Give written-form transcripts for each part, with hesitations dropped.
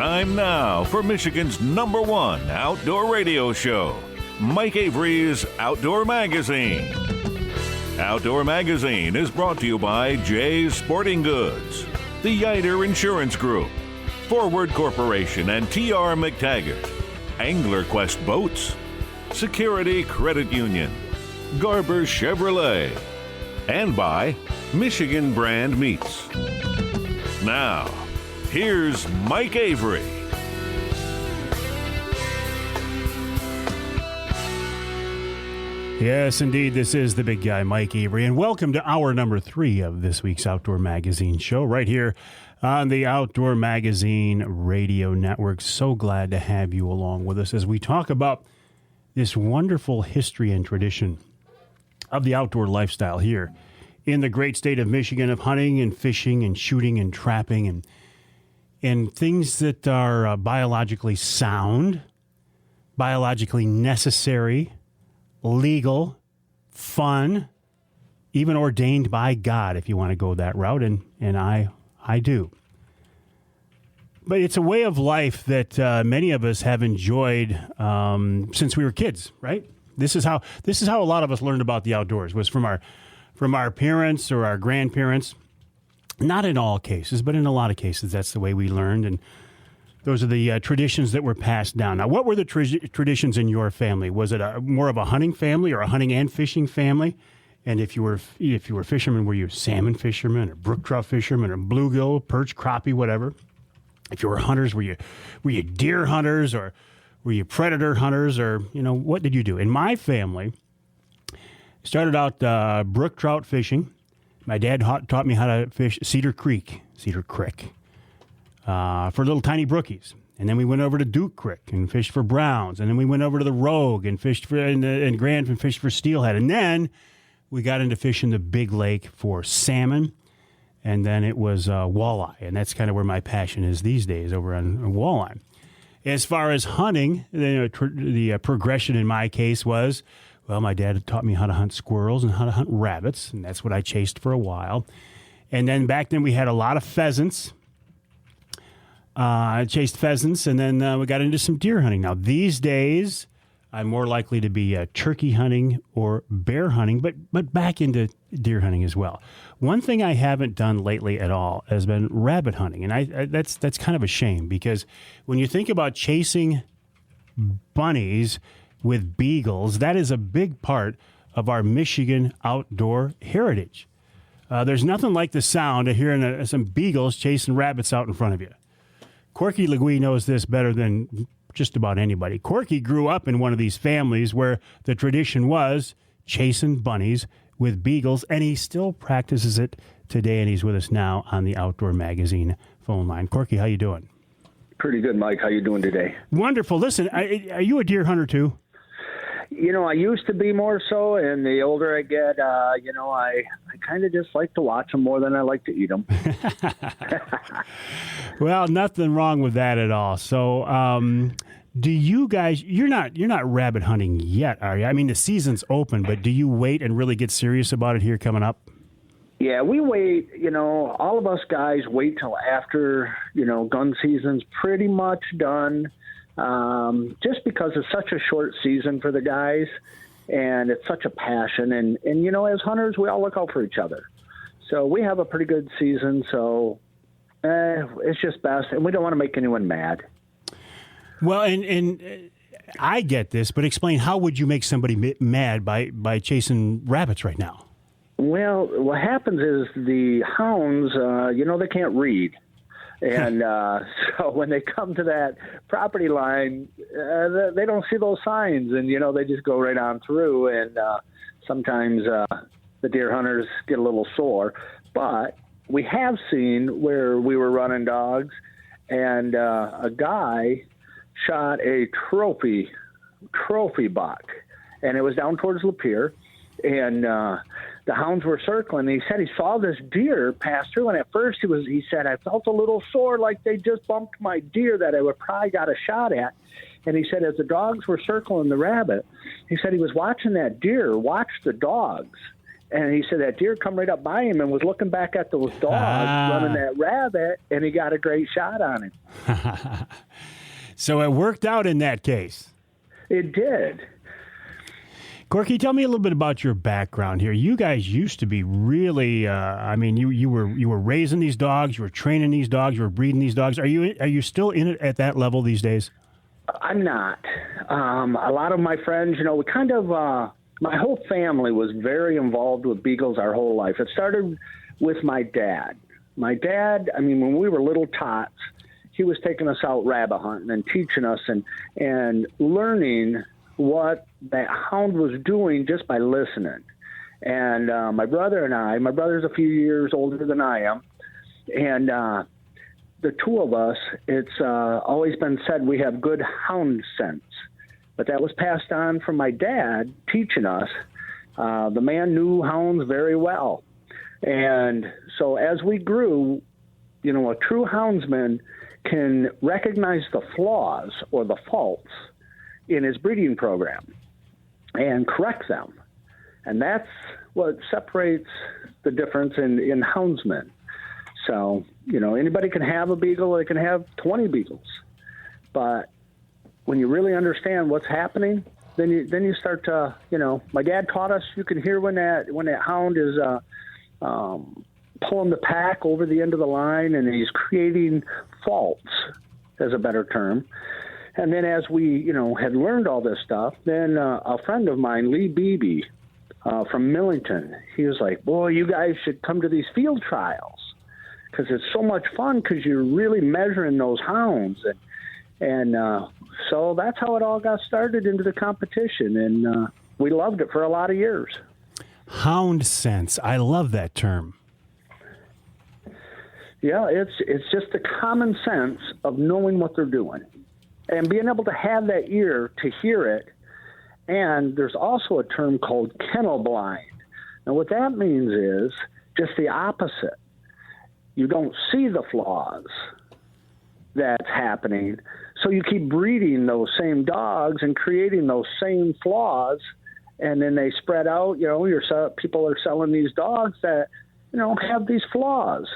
Time now for Michigan's #1 outdoor radio show, Mike Avery's Outdoor Magazine. Outdoor Magazine is brought to you by Jay's Sporting Goods, the Yider Insurance Group, Forward Corporation and T.R. McTaggart, Angler Quest Boats, Security Credit Union, Garber Chevrolet, and by Michigan Brand Meats. Now, here's Mike Avery. Yes, indeed, this is the big guy, Mike Avery, and welcome to hour number 3 of this week's Outdoor Magazine show right here on the Outdoor Magazine Radio Network. So glad to have you along with us as we talk about this wonderful history and tradition of the outdoor lifestyle here in the great state of Michigan, of hunting and fishing and shooting and trapping and things that are biologically sound, biologically necessary, legal, fun, even ordained by God, if you want to go that route, and I do. But it's a way of life that many of us have enjoyed since we were kids, right? This is how a lot of us learned about the outdoors, was from our parents or our grandparents. Not in all cases, but in a lot of cases, that's the way we learned, and those are the traditions that were passed down. Now, what were the traditions in your family? Was it more of a hunting family or a hunting and fishing family? And if you were fishermen, were you salmon fishermen or brook trout fishermen or bluegill, perch, crappie, whatever? If you were hunters, were you deer hunters or were you predator hunters, or what did you do? In my family, started out brook trout fishing. My dad taught me how to fish Cedar Creek. For little tiny brookies. And then we went over to Duke Creek and fished for browns. And then we went over to the Rogue and fished for and Grand and fished for steelhead. And then we got into fishing the big lake for salmon. And then it was walleye. And that's kind of where my passion is these days, over on walleye. As far as hunting, the progression in my case was, well, my dad taught me how to hunt squirrels and how to hunt rabbits. And that's what I chased for a while. And then back then we had a lot of pheasants. I chased pheasants, and then we got into some deer hunting. Now, these days, I'm more likely to be turkey hunting or bear hunting, but back into deer hunting as well. One thing I haven't done lately at all has been rabbit hunting, and that's kind of a shame, because when you think about chasing bunnies with beagles, that is a big part of our Michigan outdoor heritage. There's nothing like the sound of hearing some beagles chasing rabbits out in front of you. Corkey Legue knows this better than just about anybody. Corkey grew up in one of these families where the tradition was chasing bunnies with beagles, and he still practices it today, and he's with us now on the Outdoor Magazine phone line. Corkey, how you doing? Pretty good, Mike. How you doing today? Wonderful. Listen, are you a deer hunter too? I used to be more so, and the older I get, I kind of just like to watch them more than I like to eat them. Well, nothing wrong with that at all. So, do you guys? You're not rabbit hunting yet, are you? I mean, the season's open, but do you wait and really get serious about it here coming up? Yeah, we wait. All of us guys wait till after gun season's pretty much done. Just because it's such a short season for the guys, and it's such a passion. And as hunters, we all look out for each other. So we have a pretty good season, so it's just best. And we don't want to make anyone mad. Well, and I get this, but explain, how would you make somebody mad by chasing rabbits right now? Well, what happens is the hounds, they can't read. And so when they come to that property line, they don't see those signs, and, they just go right on through. And sometimes the deer hunters get a little sore. But we have seen where we were running dogs, and a guy shot a trophy buck, and it was down towards Lapeer. And the hounds were circling. And he said he saw this deer pass through, and at first he said, I felt a little sore, like they just bumped my deer that I would probably got a shot at. And he said as the dogs were circling the rabbit, he said he was watching that deer watch the dogs. And he said that deer come right up by him and was looking back at those dogs running that rabbit, and he got a great shot on him. So it worked out in that case. It did. Corkey, tell me a little bit about your background here. You guys used to be really, you were raising these dogs, you were training these dogs, you were breeding these dogs. Are you still in it at that level these days? I'm not. A lot of my friends, we kind of... my whole family was very involved with beagles our whole life. It started with my dad. My dad, when we were little tots, he was taking us out rabbit hunting and teaching us and learning what that hound was doing just by listening. And my brother and I, my brother's a few years older than I am, and the two of us, it's always been said we have good hound sense. But that was passed on from my dad teaching us. The man knew hounds very well. And so as we grew, a true houndsman can recognize the flaws or the faults in his breeding program and correct them. And that's what separates the difference in houndsmen. So, anybody can have a beagle, they can have 20 beagles. But when you really understand what's happening, then you start to, my dad taught us you can hear when that hound is pulling the pack over the end of the line, and he's creating faults, as a better term. And then as we, had learned all this stuff, then a friend of mine, Lee Beebe from Millington, he was like, boy, you guys should come to these field trials because it's so much fun because you're really measuring those hounds. And so that's how it all got started into the competition, and we loved it for a lot of years. Hound sense. I love that term. Yeah, it's just the common sense of knowing what they're doing and being able to have that ear to hear it. And there's also a term called kennel blind. Now, what that means is just the opposite. You don't see the flaws that's happening, so you keep breeding those same dogs and creating those same flaws, and then they spread out. People are selling these dogs that have these flaws.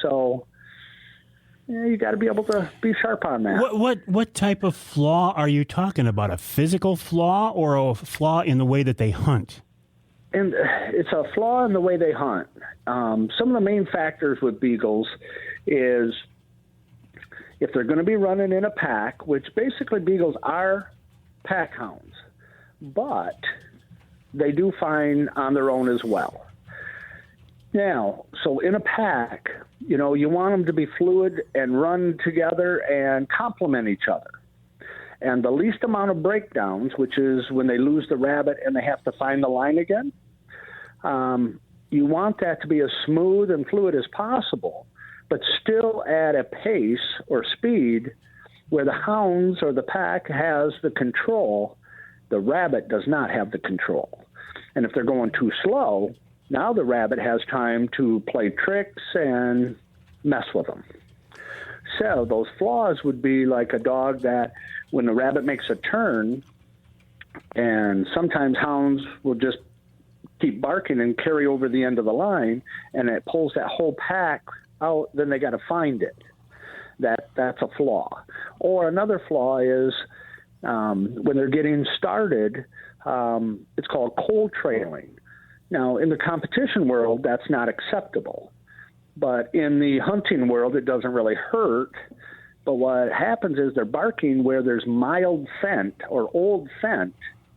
So you got to be able to be sharp on that. What type of flaw are you talking about? A physical flaw or a flaw in the way that they hunt? And it's a flaw in the way they hunt. Some of the main factors with beagles is if they're going to be running in a pack, which basically beagles are pack hounds, but they do fine on their own as well. Now, so in a pack, you want them to be fluid and run together and complement each other. And the least amount of breakdowns, which is when they lose the rabbit and they have to find the line again, you want that to be as smooth and fluid as possible, but still at a pace or speed where the hounds or the pack has the control. The rabbit does not have the control. And if they're going too slow, now the rabbit has time to play tricks and mess with them. So those flaws would be like a dog that when the rabbit makes a turn, and sometimes hounds will just keep barking and carry over the end of the line, and it pulls that whole pack out, then they got to find it. That's a flaw. Or another flaw is when they're getting started, it's called cold trailing. Now, in the competition world, that's not acceptable. But in the hunting world, it doesn't really hurt. But what happens is they're barking where there's mild scent or old scent,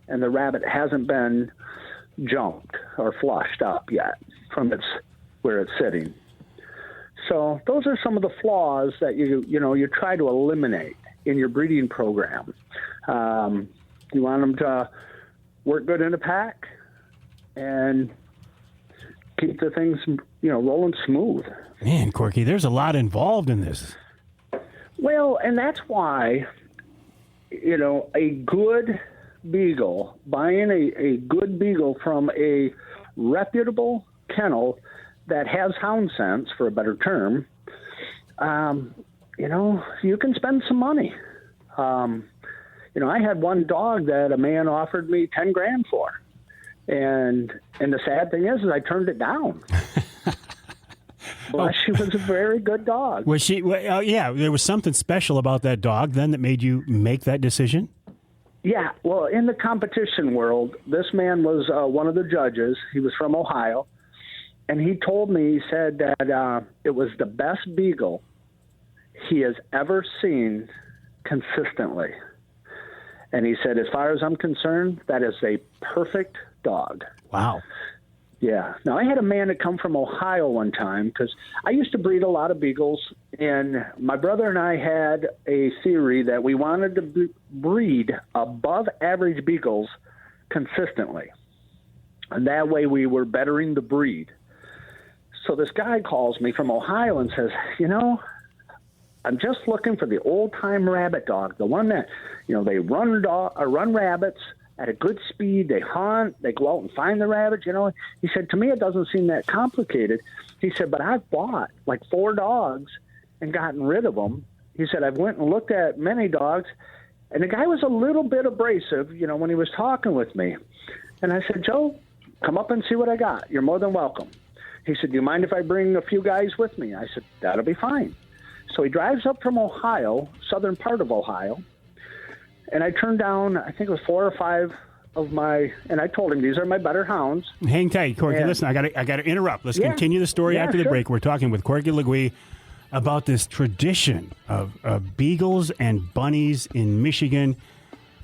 and the rabbit hasn't been jumped or flushed up yet from where it's sitting. So those are some of the flaws that you try to eliminate in your breeding program. You want them to work good in a pack and keep the things, rolling smooth. Man, Corkey, there's a lot involved in this. Well, and that's why, a good beagle, buying a good beagle from a reputable kennel that has hound sense, for a better term, you can spend some money. I had one dog that a man offered me $10,000 for. And the sad thing is I turned it down. But she was a very good dog. Was she? Yeah, there was something special about that dog then that made you make that decision? Yeah, well, in the competition world, this man was one of the judges. He was from Ohio. And he told me, he said that it was the best beagle he has ever seen consistently. And he said, as far as I'm concerned, that is a perfect dog. Wow. Yeah. Now, I had a man that come from Ohio one time because I used to breed a lot of beagles, and my brother and I had a theory that we wanted to breed above average beagles consistently. And that way we were bettering the breed. So this guy calls me from Ohio and says, I'm just looking for the old-time rabbit dog, the one that, they run rabbits at a good speed. They hunt. They go out and find the rabbits, He said, to me, it doesn't seem that complicated. He said, but I've bought like 4 dogs and gotten rid of them. He said, I've went and looked at many dogs. And the guy was a little bit abrasive, when he was talking with me. And I said, Joe, come up and see what I got. You're more than welcome. He said, do you mind if I bring a few guys with me? I said, that'll be fine. So he drives up from Ohio, southern part of Ohio, and I turned down, I think it was 4 or 5 of my, and I told him, these are my better hounds. Hang tight, Corkey. Listen, I got to interrupt. Let's continue the story after the break. We're talking with Corkey Legue about this tradition of Beagles and Bunnies in Michigan.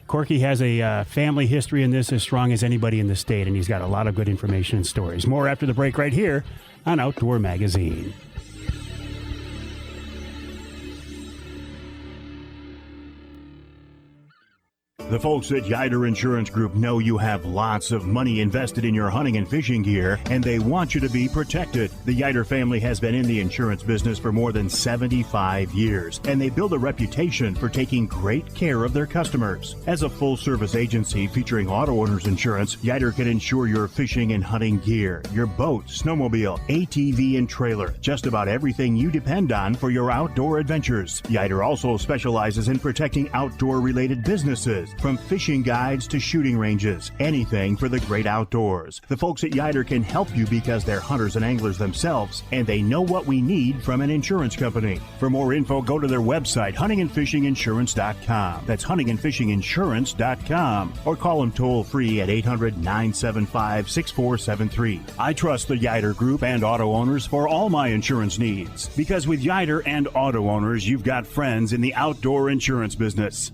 Corkey has a family history in this as strong as anybody in the state, and he's got a lot of good information and stories. More after the break right here on Outdoor Magazine. The folks at Yider Insurance Group know you have lots of money invested in your hunting and fishing gear, and they want you to be protected. The Yider family has been in the insurance business for more than 75 years, and they build a reputation for taking great care of their customers. As a full-service agency featuring auto owners insurance, Yider can insure your fishing and hunting gear, your boat, snowmobile, ATV, and trailer, just about everything you depend on for your outdoor adventures. Yider also specializes in protecting outdoor-related businesses, from fishing guides to shooting ranges, anything for the great outdoors. The folks at Yider can help you because they're hunters and anglers themselves, and they know what we need from an insurance company. For more info, go to their website, huntingandfishinginsurance.com. That's huntingandfishinginsurance.com. Or call them toll-free at 800-975-6473. I trust the Yider Group and auto owners for all my insurance needs, because with Yider and auto owners, you've got friends in the outdoor insurance business.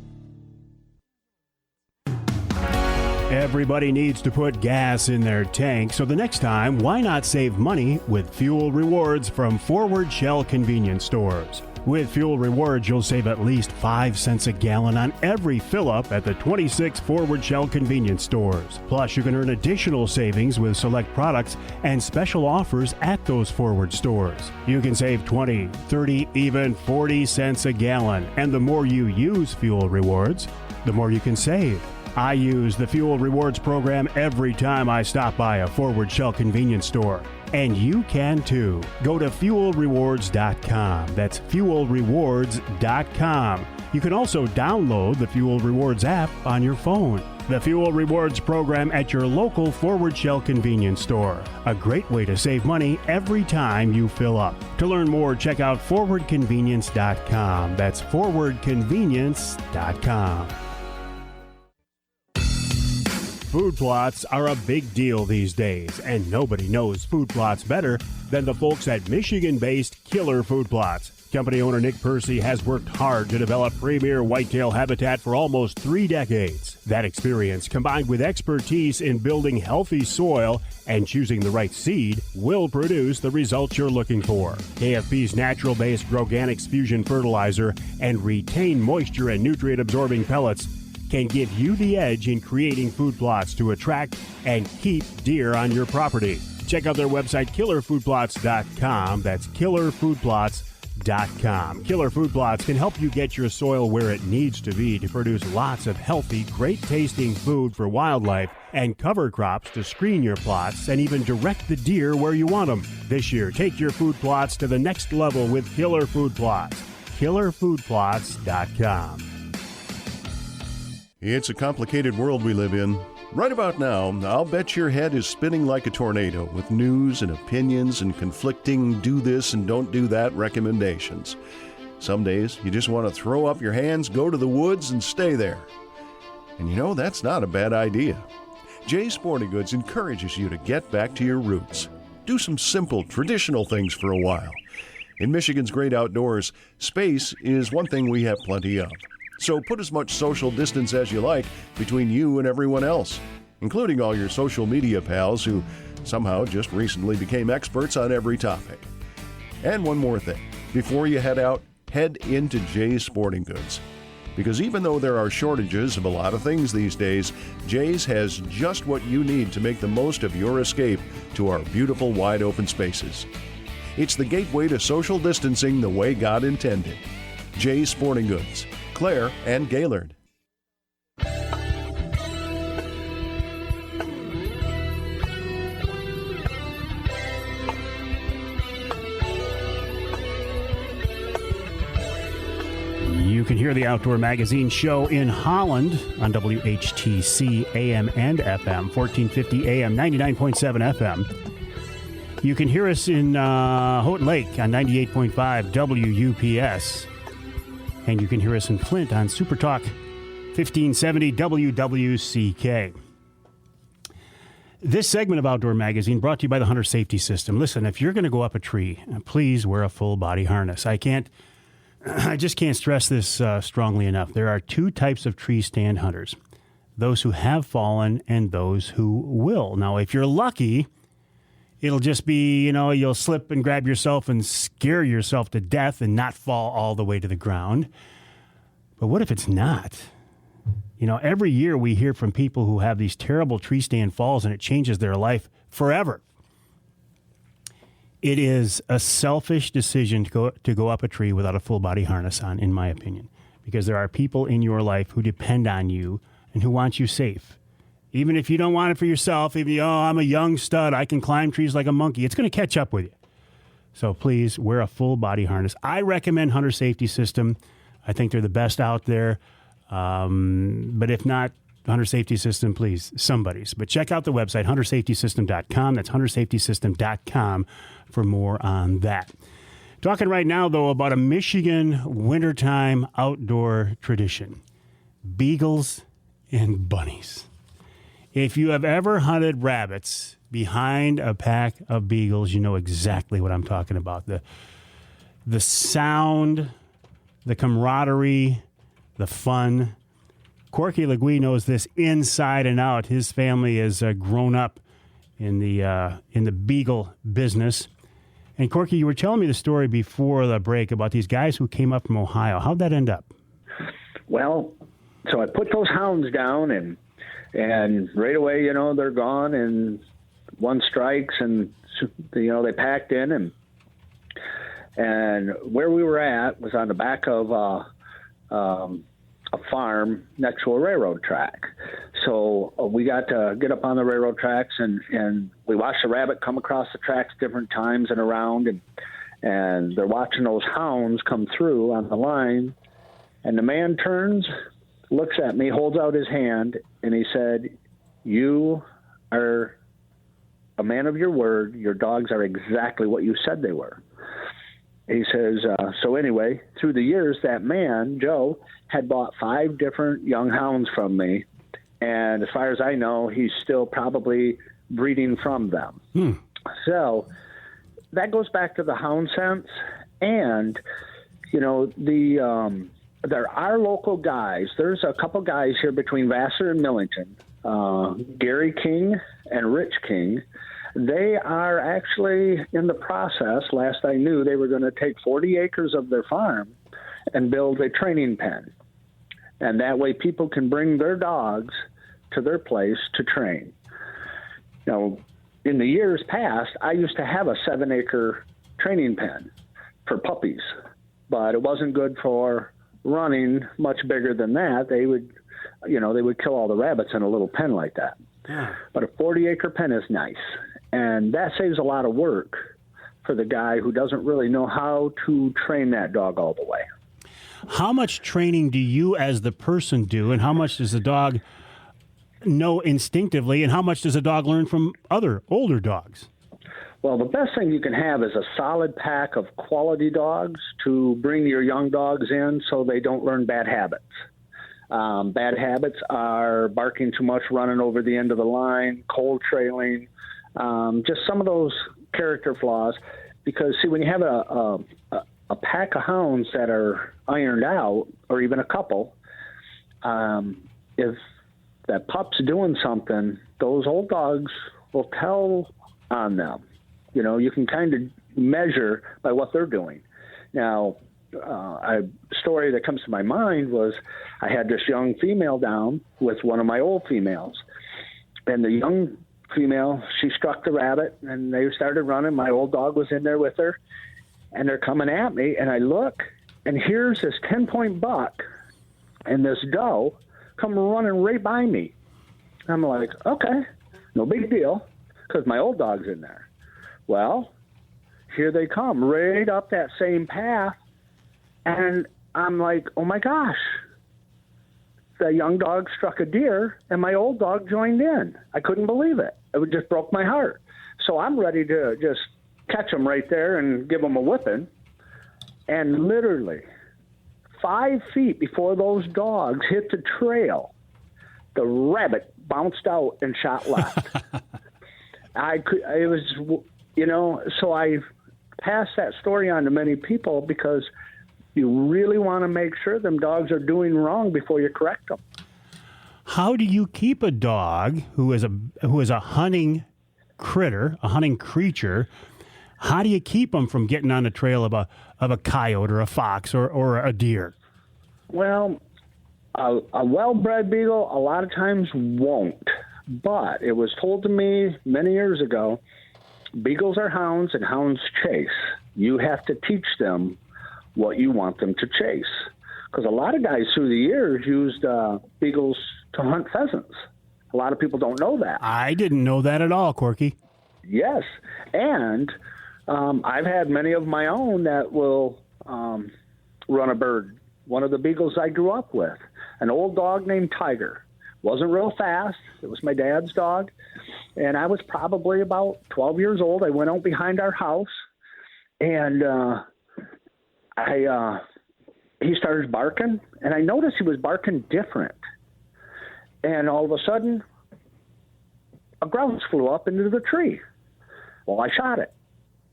Everybody needs to put gas in their tank, so the next time, why not save money with fuel rewards from Forward Shell convenience stores? With fuel rewards, you'll save at least 5 cents a gallon on every fill-up at the 26 Forward Shell convenience stores. Plus, you can earn additional savings with select products and special offers at those Forward stores. You can save 20, 30, even 40 cents a gallon. And the more you use fuel rewards, the more you can save. I use the Fuel Rewards program every time I stop by a Forward Shell convenience store. And you can too. Go to fuelrewards.com. That's fuelrewards.com. You can also download the Fuel Rewards app on your phone. The Fuel Rewards program at your local Forward Shell convenience store. A great way to save money every time you fill up. To learn more, check out forwardconvenience.com. That's forwardconvenience.com. Food plots are a big deal these days, and nobody knows food plots better than the folks at Michigan-based Killer Food Plots. Company owner Nick Percy has worked hard to develop premier whitetail habitat for almost 3 decades. That experience, combined with expertise in building healthy soil and choosing the right seed, will produce the results you're looking for. KFP's natural-based Groganics Fusion Fertilizer and Retain Moisture and nutrient-absorbing pellets can give you the edge in creating food plots to attract and keep deer on your property. Check out their website, killerfoodplots.com. That's killerfoodplots.com. Killer Food Plots can help you get your soil where it needs to be to produce lots of healthy, great-tasting food for wildlife and cover crops to screen your plots and even direct the deer where you want them. This year, take your food plots to the next level with Killer Food Plots. killerfoodplots.com. It's a complicated world we live in. Right about now, I'll bet your head is spinning like a tornado with news and opinions and conflicting do this and don't do that recommendations. Some days, you just want to throw up your hands, go to the woods, and stay there. And you know, that's not a bad idea. Jay's Sporting Goods encourages you to get back to your roots. Do some simple, traditional things for a while. In Michigan's great outdoors, space is one thing we have plenty of. So put as much social distance as you like between you and everyone else, including all your social media pals who somehow just recently became experts on every topic. And one more thing. Before you head out, head into Jay's Sporting Goods. Because even though there are shortages of a lot of things these days, Jay's has just what you need to make the most of your escape to our beautiful wide open spaces. It's the gateway to social distancing the way God intended. Jay's Sporting Goods, Clare and Gaylord. You can hear the Outdoor Magazine show in Holland on WHTC AM and FM, 1450 AM, 99.7 FM. You can hear us in Houghton Lake on 98.5 WUPS. And you can hear us in Flint on Super Talk 1570 WWCK. This segment of Outdoor Magazine brought to you by the Hunter Safety System. Listen, if you're going to go up a tree, please wear a full body harness. I just can't stress this strongly enough. There are two types of tree stand hunters, those who have fallen and those who will. Now, if you're lucky, it'll just be, you'll slip and grab yourself and scare yourself to death and not fall all the way to the ground. But what if it's not? Every year we hear from people who have these terrible tree stand falls and it changes their life forever. It is a selfish decision to go up a tree without a full body harness on, in my opinion, because there are people in your life who depend on you and who want you safe. Even if you don't want it for yourself, even I'm a young stud, I can climb trees like a monkey, it's going to catch up with you. So please wear a full body harness. I recommend Hunter Safety System. I think they're the best out there. But if not, Hunter Safety System, please, somebody's. But check out the website, huntersafetysystem.com. That's huntersafetysystem.com for more on that. Talking right now, though, about a Michigan wintertime outdoor tradition, Beagles and Bunnies. If you have ever hunted rabbits behind a pack of beagles, you know exactly what I'm talking about. The sound, the camaraderie, the fun. Corkey Legue knows this inside and out. His family has grown up in the beagle business. And Corkey, you were telling me the story before the break about these guys who came up from Ohio. How'd that end up? Well, so I put those hounds down, and right away, they're gone, and one strikes, and they packed in, and where we were at was on the back of a farm next to a railroad track. So we got to get up on the railroad tracks, and we watched the rabbit come across the tracks different times and around, and they're watching those hounds come through on the line, and the man turns, looks at me, holds out his hand, and he said, "You are a man of your word. Your dogs are exactly what you said they were." He says, so anyway, through the years, that man, Joe, had bought 5 different young hounds from me. And as far as I know, he's still probably breeding from them. So that goes back to the hound sense. And, there are local guys. There's a couple guys here between Vassar and Millington, Gary King and Rich King. They are actually in the process. Last I knew, they were going to take 40 acres of their farm and build a training pen. And that way people can bring their dogs to their place to train. Now, in the years past, I used to have a 7-acre training pen for puppies, but it wasn't good for running much bigger than that. They would kill all the rabbits in a little pen like that. Yeah. But a 40-acre pen is nice. And that saves a lot of work for the guy who doesn't really know how to train that dog all the way. How much training do you as the person do, and how much does the dog know instinctively, and how much does a dog learn from other older dogs? Well, the best thing you can have is a solid pack of quality dogs to bring your young dogs in so they don't learn bad habits. Bad habits are barking too much, running over the end of the line, cold trailing, just some of those character flaws. Because, see, when you have a pack of hounds that are ironed out, or even a couple, if that pup's doing something, those old dogs will tell on them. You know, you can kind of measure by what they're doing. Now, a story that comes to my mind was I had this young female down with one of my old females. And the young female, she struck the rabbit, and they started running. My old dog was in there with her, and they're coming at me. And I look, and here's this 10-point buck and this doe come running right by me. I'm like, okay, no big deal, because my old dog's in there. Well, here they come, right up that same path, and I'm like, oh my gosh, the young dog struck a deer, and my old dog joined in. I couldn't believe it. It just broke my heart. So I'm ready to just catch them right there and give them a whipping, and literally 5 feet before those dogs hit the trail, the rabbit bounced out and shot left. It was... You know, so I pass that story on to many people because you really want to make sure them dogs are doing wrong before you correct them. How do you keep a dog who is a hunting critter, a hunting creature? How do you keep them from getting on the trail of a coyote or a fox or a deer? Well, a well-bred beagle a lot of times won't, but it was told to me many years ago, beagles are hounds and hounds chase. You have to teach them what you want them to chase. Because a lot of guys through the years used beagles to hunt pheasants. A lot of people don't know that. I didn't know that at all, Corkey. Yes. And I've had many of my own that will run a bird. One of the beagles I grew up with, an old dog named Tiger. Wasn't real fast. It was my dad's dog. And I was probably about 12 years old. I went out behind our house, and he started barking, and I noticed he was barking different. And all of a sudden, a grouse flew up into the tree. Well, I shot it.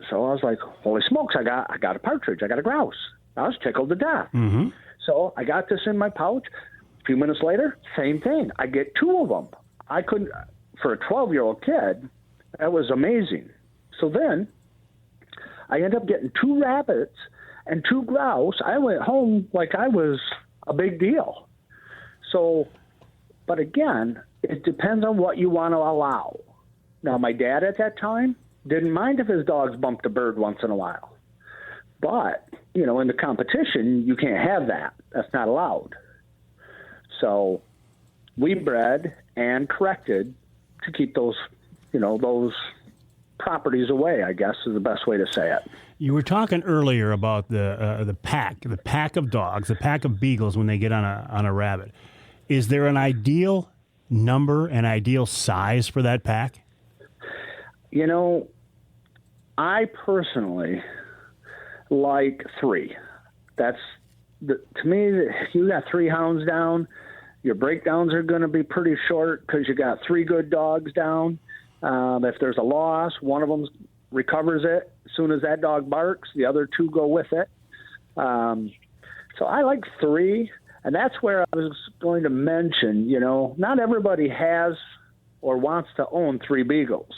So I was like, holy smokes, I got a partridge. I got a grouse. I was tickled to death. Mm-hmm. So I got this in my pouch. A few minutes later, same thing. I get 2 of them. I couldn't, for a 12-year-old kid, that was amazing. So then I ended up getting 2 rabbits and 2 grouse. I went home like I was a big deal. So, but again, it depends on what you want to allow. Now, my dad at that time didn't mind if his dogs bumped a bird once in a while. But, you know, in the competition, you can't have that. That's not allowed. So we bred and corrected to keep those, you know, those properties away, I guess is the best way to say it. You were talking earlier about the pack of dogs, the pack of beagles when they get on a rabbit. Is there an ideal number, an ideal size for that pack? You know, I personally like 3. That's to me. You got 3 hounds down. Your breakdowns are going to be pretty short because you got 3 good dogs down. If there's a loss, one of them recovers it. As soon as that dog barks, the other 2 go with it. So I like 3, and that's where I was going to mention, you know, not everybody has or wants to own 3 beagles.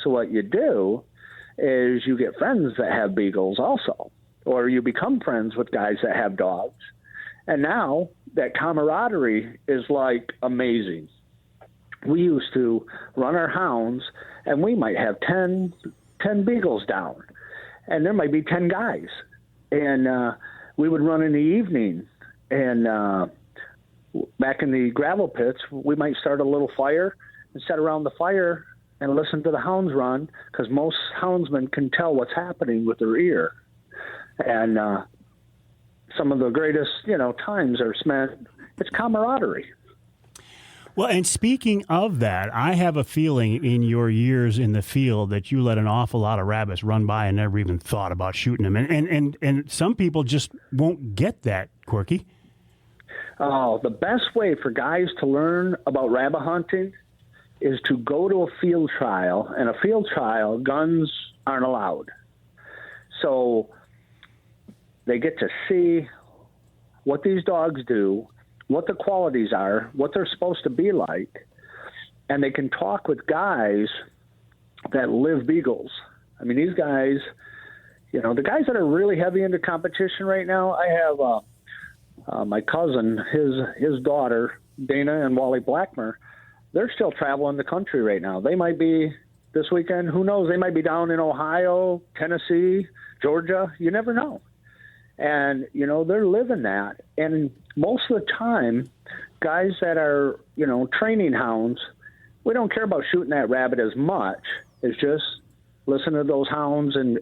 So what you do is you get friends that have beagles also, or you become friends with guys that have dogs. And now that camaraderie is like amazing. We used to run our hounds, and we might have 10 beagles down, and there might be 10 guys. And we would run in the evening, and back in the gravel pits, we might start a little fire and sit around the fire and listen to the hounds run, because most houndsmen can tell what's happening with their ear. And some of the greatest, you know, times are spent. It's camaraderie. Well, and speaking of that, I have a feeling in your years in the field that you let an awful lot of rabbits run by and never even thought about shooting them. And some people just won't get that, Corkey. Oh, the best way for guys to learn about rabbit hunting is to go to a field trial. And a field trial, guns aren't allowed. So they get to see what these dogs do, what the qualities are, what they're supposed to be like, and they can talk with guys that live beagles. I mean, these guys, you know, the guys that are really heavy into competition right now, I have my cousin, his daughter, Dana and Wally Blackmer, they're still traveling the country right now. They might be this weekend, who knows, they might be down in Ohio, Tennessee, Georgia, you never know. And, you know, they're living that. And most of the time, guys that are, you know, training hounds, we don't care about shooting that rabbit as much as just listening to those hounds and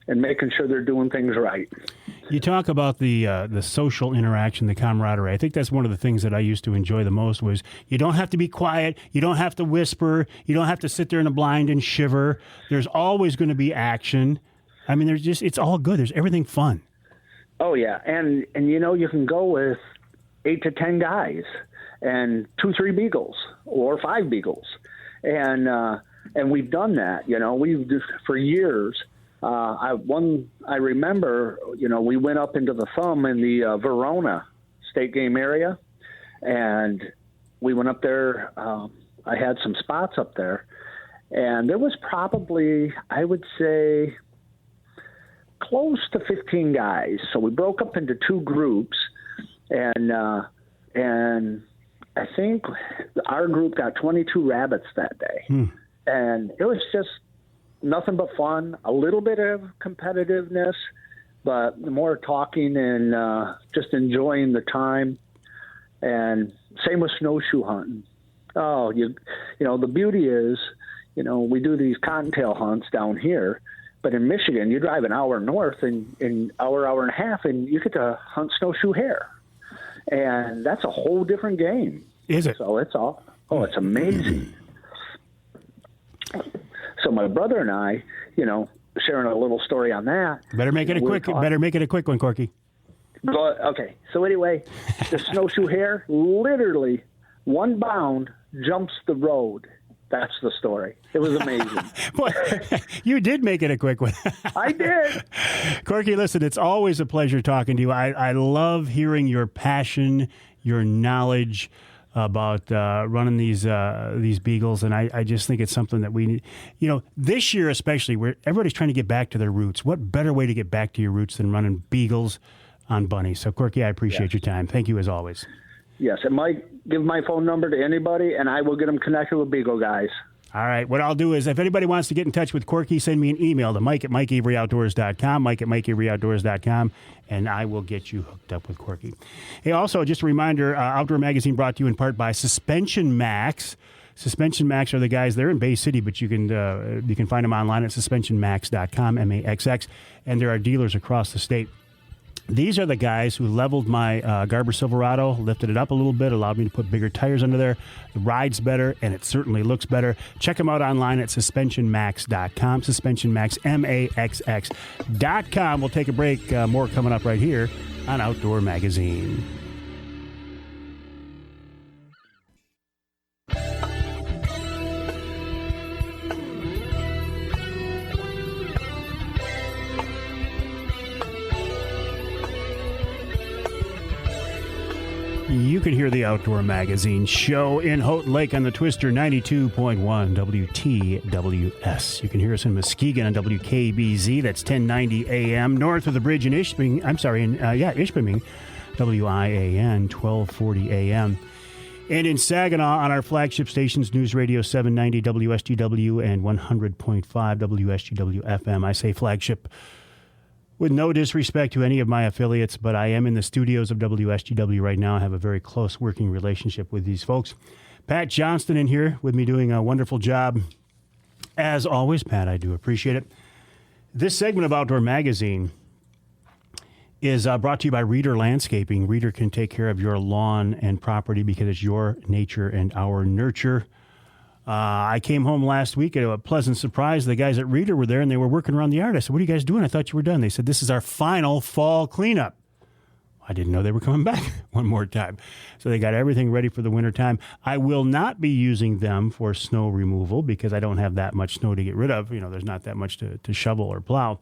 making sure they're doing things right. You talk about the social interaction, the camaraderie. I think that's one of the things that I used to enjoy the most was you don't have to be quiet. You don't have to whisper. You don't have to sit there in the blind and shiver. There's always going to be action. I mean, it's all good. There's everything fun. Oh, yeah. And you know, you can go with 8 to 10 guys and 2-3 beagles or 5 beagles. And we've done that, you know, we've just, for years. I remember, you know, we went up into the Thumb in the Verona state game area, and we went up there. I had some spots up there, and there was probably, I would say, close to 15 guys. So we broke up into 2 groups, and I think our group got 22 rabbits that day. And it was just nothing but fun, a little bit of competitiveness, but more talking and just enjoying the time. And same with snowshoe hunting. Oh, you know, the beauty is, you know, we do these cottontail hunts down here, but in Michigan, you drive an hour north in hour and a half, and you get to hunt snowshoe hare. And that's a whole different game. Is it? So it's it's amazing. So my brother and I, you know, sharing a little story on that. Better make it a quick one, Corkey. Okay. So anyway, the snowshoe hare literally one bound jumps the road. That's the story. It was amazing. Boy, you did make it a quick one. I did. Corkey, listen, it's always a pleasure talking to you. I love hearing your passion, your knowledge about running these beagles, and I just think it's something that we need. You know, this year especially, where everybody's trying to get back to their roots. What better way to get back to your roots than running beagles on bunnies? So, Corkey, I appreciate your time. Thank you as always. Yes, and Mike, give my phone number to anybody, and I will get them connected with beagle guys. All right. What I'll do is, if anybody wants to get in touch with Corkey, send me an email to mike@mikeaveryoutdoors.com, mike@mikeaveryoutdoors.com, and I will get you hooked up with Corkey. Hey, also, just a reminder, Outdoor Magazine brought to you in part by Suspension Max. Suspension Max are the guys. They're in Bay City, but you can find them online at suspensionmax.com, MAXX, and there are dealers across the state. These are the guys who leveled my Garber Silverado, lifted it up a little bit, allowed me to put bigger tires under there. The ride's better, and it certainly looks better. Check them out online at suspensionmax.com, suspensionmaxmaxx.com. We'll take a break. More coming up right here on Outdoor Magazine. You can hear the Outdoor Magazine show in Houghton Lake on the Twister 92.1 WTWS. You can hear us in Muskegon on WKBZ. That's 1090 AM. North of the bridge in Ishpeming, Ishpeming, WIAN 1240 AM. And in Saginaw on our flagship stations, News Radio 790 WSGW and 100.5 WSGW FM. I say flagship with no disrespect to any of my affiliates, but I am in the studios of WSGW right now. I have a very close working relationship with these folks. Pat Johnston in here with me doing a wonderful job. As always, Pat, I do appreciate it. This segment of Outdoor Magazine is brought to you by Reader Landscaping. Reader can take care of your lawn and property because it's your nature and our nurture. I came home last week at a pleasant surprise. The guys at Reader were there, and they were working around the yard. I said, what are you guys doing? I thought you were done. They said, this is our final fall cleanup. I didn't know they were coming back one more time. So they got everything ready for the wintertime. I will not be using them for snow removal because I don't have that much snow to get rid of. You know, there's not that much to shovel or plow.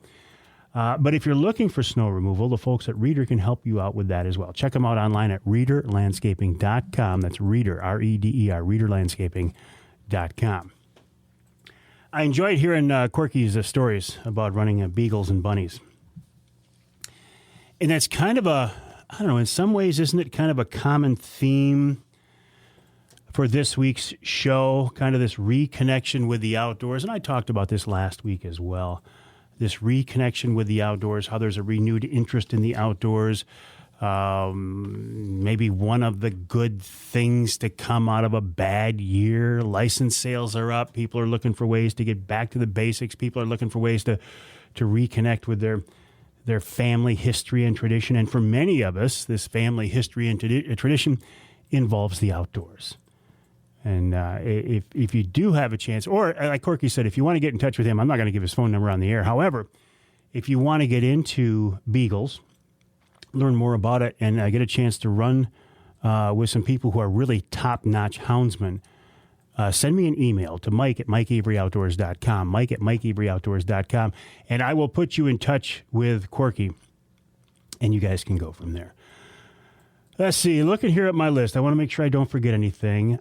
But if you're looking for snow removal, the folks at Reader can help you out with that as well. Check them out online at readerlandscaping.com. That's Reader, R-E-D-E-R, readerlandscaping.com. I enjoyed hearing Corkey's stories about running Beagles and Bunnies. And that's kind of I don't know, in some ways, isn't it kind of a common theme for this week's show, kind of this reconnection with the outdoors? And I talked about this last week as well, this reconnection with the outdoors, how there's a renewed interest in the outdoors. Maybe one of the good things to come out of a bad year. License sales are up. People are looking for ways to get back to the basics. People are looking for ways to reconnect with their family history and tradition. And for many of us, this family history and tradition involves the outdoors. And if you do have a chance, or like Corkey said, if you want to get in touch with him, I'm not going to give his phone number on the air. However, if you want to get into Beagles, learn more about it, and get a chance to run with some people who are really top-notch houndsmen, send me an email to mike@mikeaveryoutdoors.com, mike@mikeaveryoutdoors.com, and I will put you in touch with Corkey, and you guys can go from there. Let's see. Looking here at my list, I want to make sure I don't forget anything.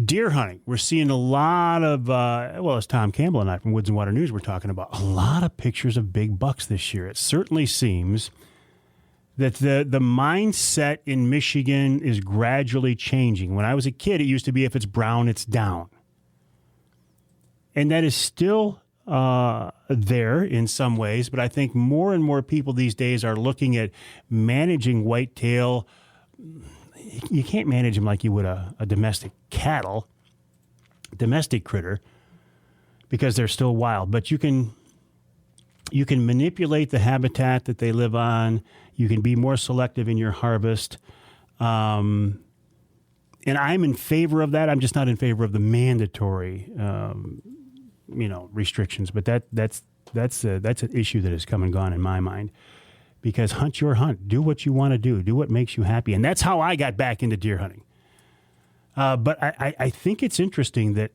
Deer hunting. We're seeing a lot of, as Tom Campbell and I from Woods and Water News were talking about, a lot of pictures of big bucks this year. It certainly seems that the mindset in Michigan is gradually changing. When I was a kid, it used to be if it's brown, it's down. And that is still there in some ways, but I think more and more people these days are looking at managing whitetail. You can't manage them like you would a domestic domestic critter, because they're still wild. But you can manipulate the habitat that they live on. You can be more selective in your harvest. And I'm in favor of that. I'm just not in favor of the mandatory restrictions, but that's an issue that has come and gone in my mind, because hunt your hunt, do what you want to do what makes you happy. And that's how I got back into deer hunting. But I think it's interesting that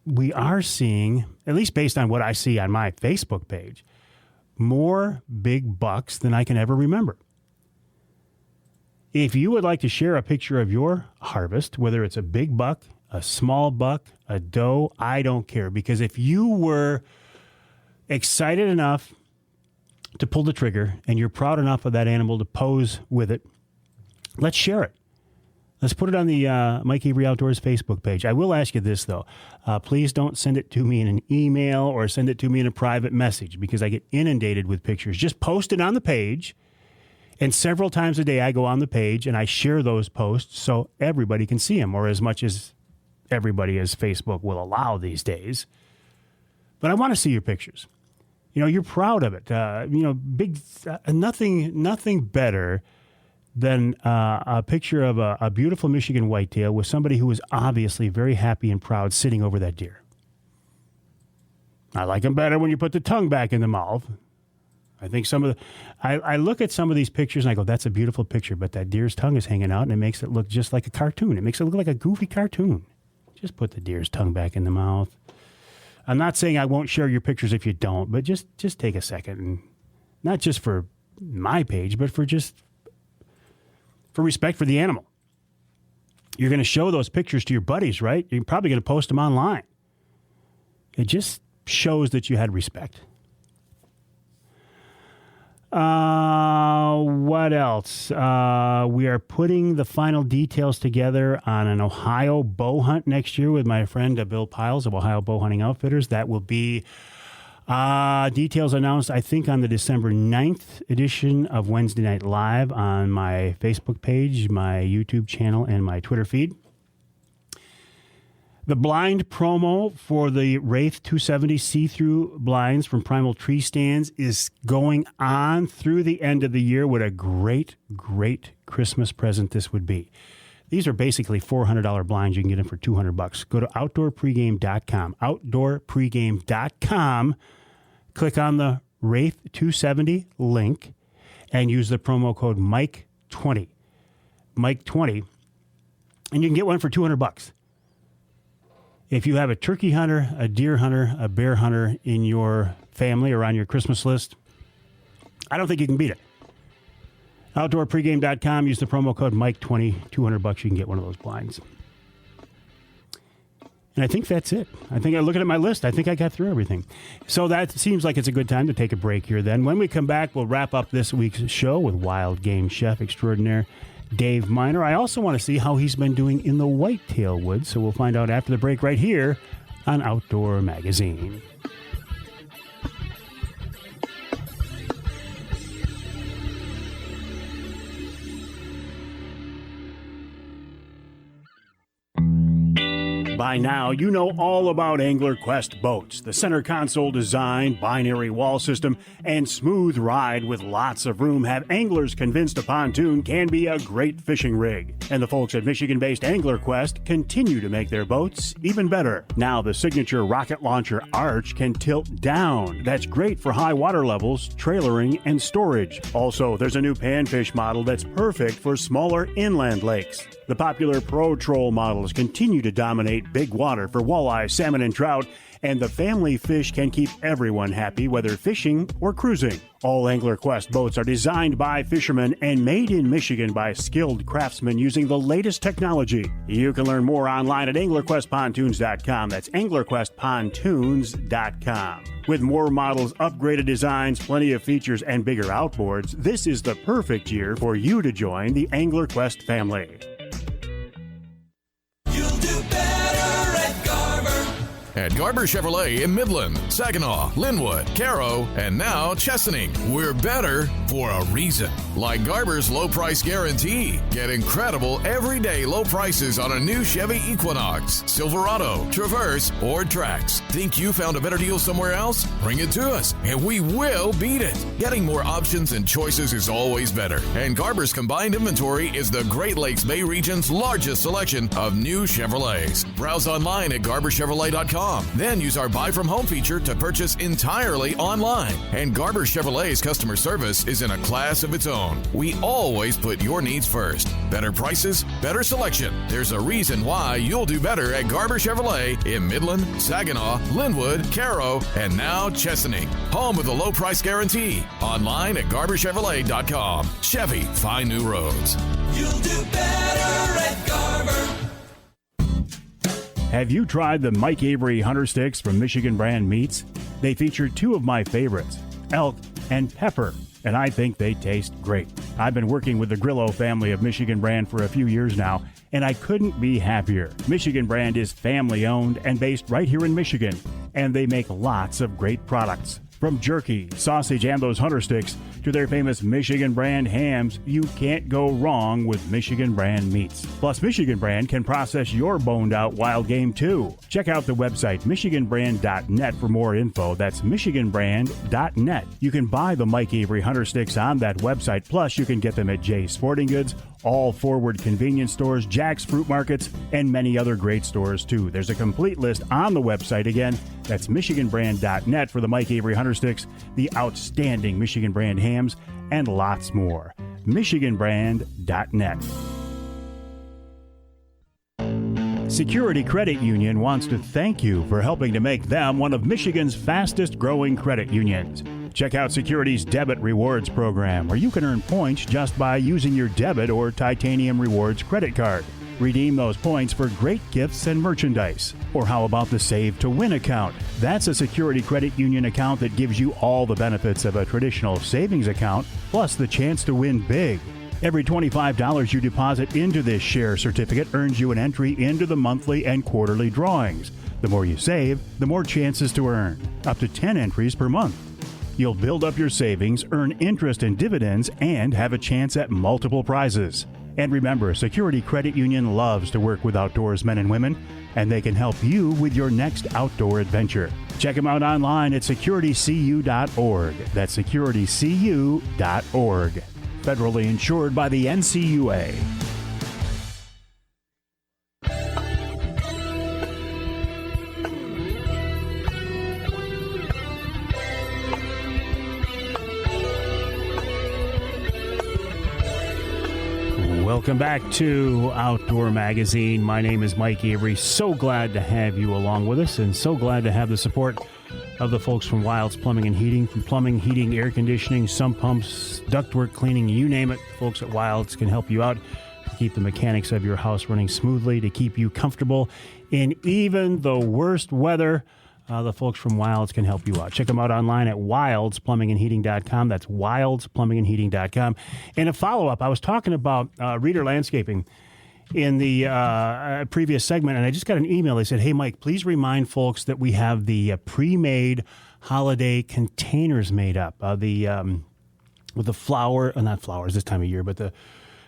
we are seeing, at least based on what I see on my Facebook page, more big bucks than I can ever remember. If you would like to share a picture of your harvest, whether it's a big buck, a small buck, a doe, I don't care. Because if you were excited enough to pull the trigger and you're proud enough of that animal to pose with it, let's share it. Let's put it on the Mike Avery Outdoors Facebook page. I will ask you this, though. Please don't send it to me in an email or send it to me in a private message, because I get inundated with pictures. Just post it on the page. And several times a day I go on the page and I share those posts so everybody can see them, or as much as everybody as Facebook will allow these days. But I want to see your pictures. You're proud of it. Nothing better than a picture of a beautiful Michigan whitetail with somebody who is obviously very happy and proud sitting over that deer. I like them better when you put the tongue back in the mouth. I think I look at some of these pictures and I go, that's a beautiful picture, but that deer's tongue is hanging out and it makes it look just like a cartoon. It makes it look like a goofy cartoon. Just put the deer's tongue back in the mouth. I'm not saying I won't share your pictures if you don't, but just take a second, and not just for my page, but for respect for the animal. You're going to show those pictures to your buddies, right? You're probably going to post them online. It just shows that you had respect. What else? We are putting the final details together on an Ohio bow hunt next year with my friend Bill Piles of Ohio Bow Hunting Outfitters. That will be details announced, I think, on the December 9th edition of Wednesday Night Live on my Facebook page, my YouTube channel, and my Twitter feed. The blind promo for the Wraith 270 see-through blinds from Primal Tree Stands is going on through the end of the year. What a great, great Christmas present this would be. These are basically $400 blinds you can get in for $200. Go to outdoorpregame.com, outdoorpregame.com, click on the Wraith 270 link, and use the promo code Mike20. Mike20, and you can get one for $200. If you have a turkey hunter, a deer hunter, a bear hunter in your family or on your Christmas list, I don't think you can beat it. OutdoorPregame.com, use the promo code Mike20, $200, you can get one of those blinds. And I think that's it. I think, looking at my list, I think I got through everything. So that seems like it's a good time to take a break here then. When we come back, we'll wrap up this week's show with wild game chef extraordinaire Dave Minar. I also want to see how he's been doing in the whitetail woods, so we'll find out after the break right here on Outdoor Magazine. By now, you know all about Angler Quest boats. The center console design, binary wall system, and smooth ride with lots of room have anglers convinced a pontoon can be a great fishing rig. And the folks at Michigan-based Angler Quest continue to make their boats even better. Now the signature rocket launcher arch can tilt down. That's great for high water levels, trailering, and storage. Also, there's a new panfish model that's perfect for smaller inland lakes. The popular Pro Troll models continue to dominate big water for walleye, salmon, and trout, and the family fish can keep everyone happy whether fishing or cruising. All Angler Quest boats are designed by fishermen and made in Michigan by skilled craftsmen using the latest technology. You can learn more online at anglerquestpontoons.com. That's anglerquestpontoons.com. With more models, upgraded designs, plenty of features, and bigger outboards, this is the perfect year for you to join the Angler Quest family. At Garber Chevrolet in Midland, Saginaw, Linwood, Caro, and now Chesaning. We're better for a reason. Like Garber's low price guarantee. Get incredible everyday low prices on a new Chevy Equinox, Silverado, Traverse, or Trax. Think you found a better deal somewhere else? Bring it to us, and we will beat it. Getting more options and choices is always better. And Garber's combined inventory is the Great Lakes Bay region's largest selection of new Chevrolets. Browse online at garberchevrolet.com. Then use our Buy From Home feature to purchase entirely online. And Garber Chevrolet's customer service is in a class of its own. We always put your needs first. Better prices, better selection. There's a reason why you'll do better at Garber Chevrolet in Midland, Saginaw, Linwood, Caro, and now Chesaning. Home with a low price guarantee. Online at garberchevrolet.com. Chevy, find new roads. You'll do better at Garber. Have you tried the Mike Avery Hunter Sticks from Michigan Brand Meats? They feature two of my favorites, elk and pepper, and I think they taste great. I've been working with the Grillo family of Michigan Brand for a few years now, and I couldn't be happier. Michigan Brand is family-owned and based right here in Michigan, and they make lots of great products. From jerky, sausage, and those Hunter Sticks to their famous Michigan Brand hams, you can't go wrong with Michigan Brand meats. Plus, Michigan Brand can process your boned-out wild game, too. Check out the website, michiganbrand.net, for more info. That's michiganbrand.net. You can buy the Mike Avery Hunter Sticks on that website. Plus, you can get them at Jay's Sporting Goods, all Forward convenience stores, Jack's Fruit Markets, and many other great stores, too. There's a complete list on the website. Again, that's michiganbrand.net for the Mike Avery Hunter Sticks, the outstanding Michigan Brand hams, and lots more. michiganbrand.net. Security Credit Union wants to thank you for helping to make them one of Michigan's fastest growing credit unions. Check out Security's Debit Rewards program, where you can earn points just by using your debit or Titanium Rewards credit card. Redeem those points for great gifts and merchandise. Or how about the Save to Win account? That's a Security Credit Union account that gives you all the benefits of a traditional savings account, plus the chance to win big. Every $25 you deposit into this share certificate earns you an entry into the monthly and quarterly drawings. The more you save, the more chances to earn. Up to 10 entries per month. You'll build up your savings, earn interest and dividends, and have a chance at multiple prizes. And remember, Security Credit Union loves to work with outdoors men and women, and they can help you with your next outdoor adventure. Check them out online at securitycu.org. That's securitycu.org. Federally insured by the NCUA. Welcome back to Outdoor Magazine. My name is Mike Avery. So glad to have you along with us, and so glad to have the support of the folks from Wilds Plumbing and Heating. From plumbing, heating, air conditioning, sump pumps, ductwork cleaning, you name it, folks at Wilds can help you out to keep the mechanics of your house running smoothly, to keep you comfortable in even the worst weather. The folks from Wilds can help you out. Check them out online at wildsplumbingandheating.com. That's wildsplumbingandheating.com. And a follow-up, I was talking about Reader Landscaping in the previous segment, and I just got an email. They said, hey, Mike, please remind folks that we have the pre-made holiday containers made up. With the not flowers this time of year, but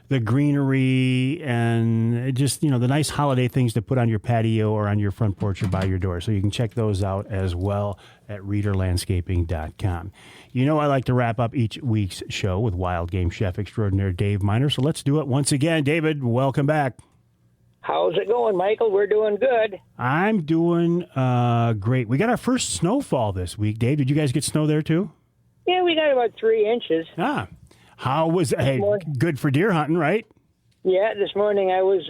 the greenery and just, the nice holiday things to put on your patio or on your front porch or by your door. So you can check those out as well at readerlandscaping.com. I like to wrap up each week's show with wild game chef extraordinaire Dave Minar. So let's do it once again. David, welcome back. How's it going, Michael? We're doing good. I'm doing great. We got our first snowfall this week. Dave, did you guys get snow there too? Yeah, we got about 3 inches. How was it? Hey, good for deer hunting, right? Yeah, this morning I was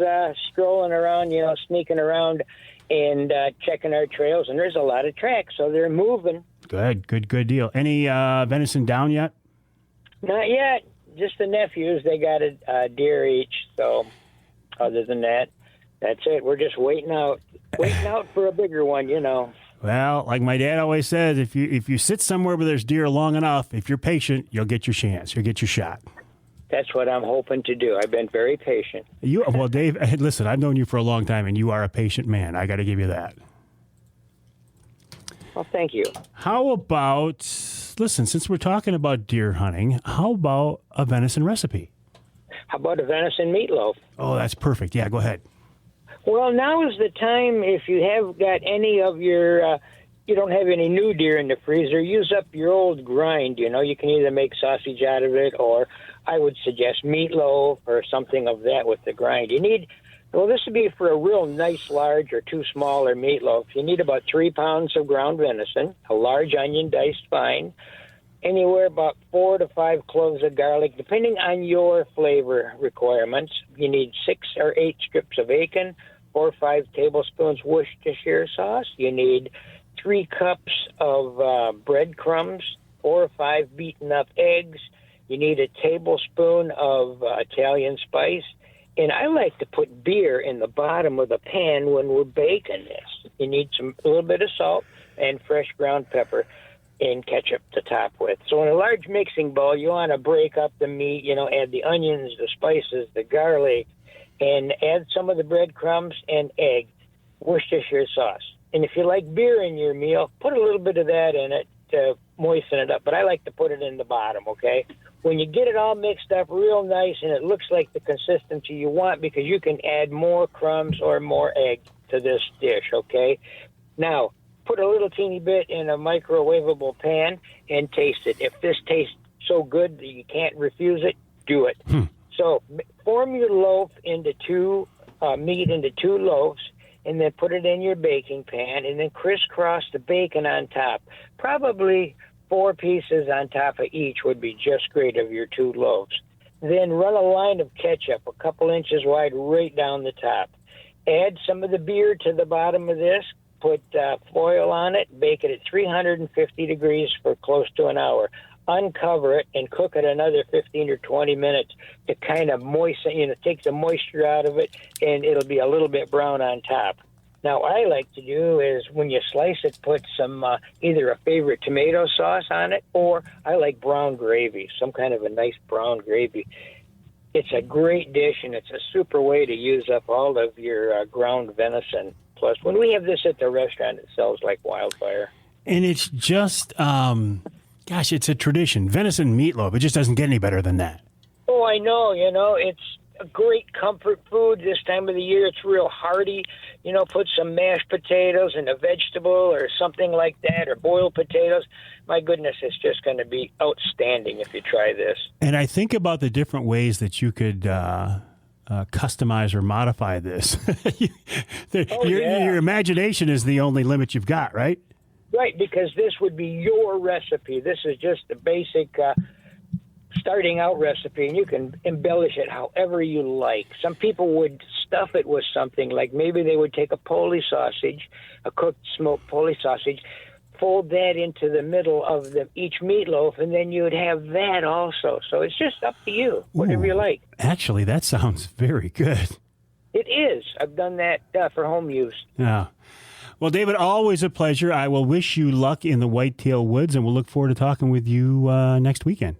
strolling around, sneaking around and checking our trails, and there's a lot of tracks, so they're moving. Good deal. Any venison down yet? Not yet. Just the nephews. They got a deer each, so other than that, that's it. We're just waiting out for a bigger one, Well, like my dad always says, if you sit somewhere where there's deer long enough, if you're patient, you'll get your chance. You'll get your shot. That's what I'm hoping to do. I've been very patient. Well, Dave, listen, I've known you for a long time, and you are a patient man. I got to give you that. Well, thank you. How about, listen, since we're talking about deer hunting, how about a venison recipe? How about a venison meatloaf? Oh, that's perfect. Yeah, go ahead. Well, now is the time. If you have got any of your, you don't have any new deer in the freezer, use up your old grind. You can either make sausage out of it, or I would suggest meatloaf or something of that with the grind. You need, this would be for a real nice large or too small or meatloaf. You need about 3 pounds of ground venison, a large onion diced fine, anywhere about 4 to 5 cloves of garlic, depending on your flavor requirements. You need 6 or 8 strips of bacon, 4 or 5 tablespoons Worcestershire sauce. You need 3 cups of breadcrumbs, 4 or 5 beaten up eggs. You need a tablespoon of Italian spice. And I like to put beer in the bottom of the pan when we're baking this. You need a little bit of salt and fresh ground pepper and ketchup to top with. So in a large mixing bowl, you want to break up the meat, add the onions, the spices, the garlic, and add some of the breadcrumbs and egg, Worcestershire sauce. And if you like beer in your meal, put a little bit of that in it to moisten it up. But I like to put it in the bottom, okay? When you get it all mixed up real nice and it looks like the consistency you want, because you can add more crumbs or more egg to this dish, okay? Now, put a little teeny bit in a microwavable pan and taste it. If this tastes so good that you can't refuse it, do it. So form your loaf into meat into 2 loaves, and then put it in your baking pan, and then crisscross the bacon on top. Probably 4 pieces on top of each would be just great of your 2 loaves. Then run a line of ketchup a couple inches wide right down the top. Add some of the beer to the bottom of this. Put foil on it. Bake it at 350 degrees for close to an hour. Uncover it and cook it another 15 or 20 minutes to kind of moisten, take the moisture out of it, and it'll be a little bit brown on top. Now, what I like to do is when you slice it, put some either a favorite tomato sauce on it, or I like brown gravy, some kind of a nice brown gravy. It's a great dish, and it's a super way to use up all of your ground venison. Plus, when we have this at the restaurant, it sells like wildfire. And it's just, it's a tradition. Venison meatloaf, it just doesn't get any better than that. Oh, I know. a great comfort food this time of the year. It's real hearty. Put some mashed potatoes and a vegetable or something like that, or boiled potatoes. My goodness, it's just going to be outstanding if you try this. And I think about the different ways that you could customize or modify this. Your imagination is the only limit you've got, right? Right, because this would be your recipe. This is just the basic starting out recipe, and you can embellish it however you like. Some people would stuff it with something, like maybe they would take a Polish sausage, a cooked smoked Polish sausage, fold that into the middle of each meatloaf, and then you'd have that also. So it's just up to you, whatever you like. Actually, that sounds very good. It is. I've done that for home use. Yeah. Well, David, always a pleasure. I will wish you luck in the Whitetail Woods, and we'll look forward to talking with you next weekend.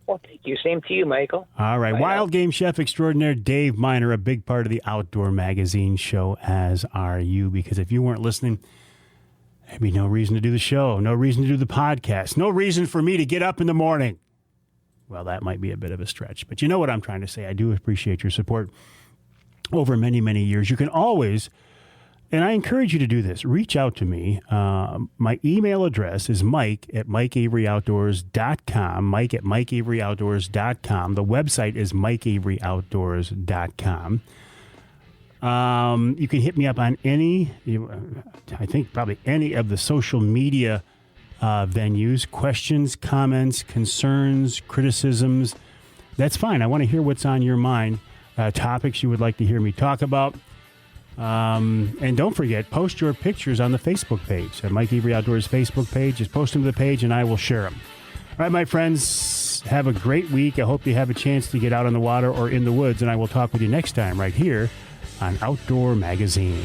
Well, thank you. Same to you, Michael. All right. Bye Wild now. game chef extraordinaire Dave Minar, a big part of the Outdoor Magazine show, as are you, because if you weren't listening, there'd be no reason to do the show, no reason to do the podcast, no reason for me to get up in the morning. Well, that might be a bit of a stretch, but you know what I'm trying to say. I do appreciate your support over many, many years. You can always, and I encourage you to do this, reach out to me. My email address is mike@mikeaveryoutdoors.com, mike@mikeaveryoutdoors.com. The website is mikeaveryoutdoors.com. You can hit me up on I think probably any of the social media venues, questions, comments, concerns, criticisms. That's fine. I want to hear what's on your mind, topics you would like to hear me talk about. And don't forget, post your pictures on the Facebook page, at Mike Avery Outdoors Facebook page. Just post them to the page and I will share them. All right, my friends, have a great week. I hope you have a chance to get out on the water or in the woods, and I will talk with you next time right here on Outdoor Magazine.